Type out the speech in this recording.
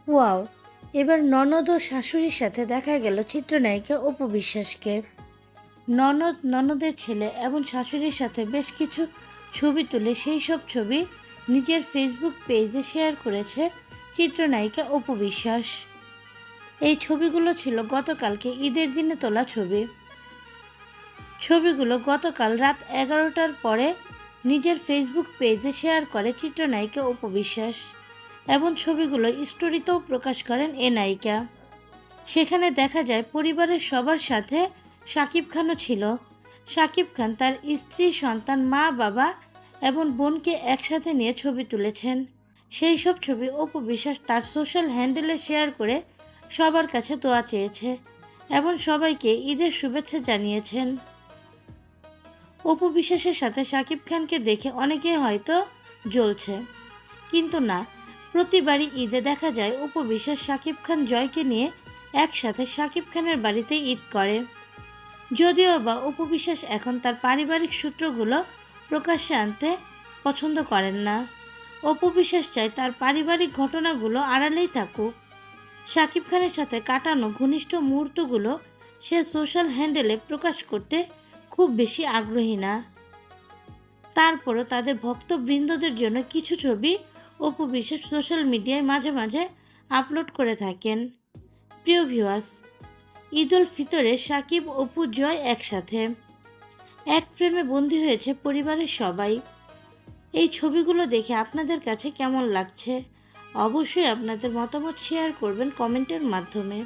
Wow! এবার ননদ ও শাশুড়ির সাথে দেখা গেল চিত্রনায়িকা অপু বিশ্বাসকে। ননদের ছেলে এবং শাশুড়ির সাথে বেশ কিছু ছবি তুলে সেই সব ছবি নিজের ফেসবুক পেজে শেয়ার করেছে চিত্রনায়িকা অপু বিশ্বাস। এই ছবিগুলো ছিল গতকালকে ঈদের দিনে তোলা ছবি। ছবিগুলো গতকাল রাত 11টার পরে নিজের ফেসবুক পেজে শেয়ার করে চিত্রনায়িকা অপু বিশ্বাস এবং ছবিগুলো স্টোরিতেও প্রকাশ করেন এ নায়িকা। সেখানে দেখা যায় পরিবারের সবার সাথে শাকিব খানও ছিল। শাকিব খান তার স্ত্রী, সন্তান, মা, বাবা এবং বোনকে একসাথে নিয়ে ছবি তুলেছেন। সেই সব ছবি অপু বিশ্বাস তার সোশ্যাল হ্যান্ডেলে শেয়ার করে সবার কাছে দোয়া চেয়েছে এবং সবাইকে ঈদের শুভেচ্ছা জানিয়েছেন। অপু বিশ্বাসের সাথে শাকিব খানকে দেখে অনেকে হয়তো জ্বলছে, কিন্তু না, প্রতিবারই ঈদে দেখা যায় অপু বিশ্বাস শাকিব খান জয়কে নিয়ে একসাথে শাকিব খানের বাড়িতে ঈদ করে। যদিও বা অপু বিশ্বাস এখন তার পারিবারিক সূত্রগুলো প্রকাশ্যে আনতে পছন্দ করেন না। অপু বিশ্বাস চায় তার পারিবারিক ঘটনাগুলো আড়ালেই থাকুক। শাকিব খানের সাথে কাটানো ঘনিষ্ঠ মুহূর্তগুলো সে সোশ্যাল হ্যান্ডেলে প্রকাশ করতে খুব বেশি আগ্রহী না। তারপরও তাদের ভক্তবৃন্দদের জন্য কিছু ছবি অপু বিশ্বাস সোশ্যাল মিডিয়ায় মাঝে মাঝে আপলোড করে থাকেন। প্রিয় ভিউয়ার্স, ঈদ উল ফিতরে শাকিব, অপু, জয় একসাথে এক ফ্রেমে বন্দী হয়েছে পরিবারের সবাই। এই ছবিগুলো দেখে আপনাদের কাছে কেমন লাগছে? অবশ্যই আপনাদের মতামত শেয়ার করবেন কমেন্টের মাধ্যমে।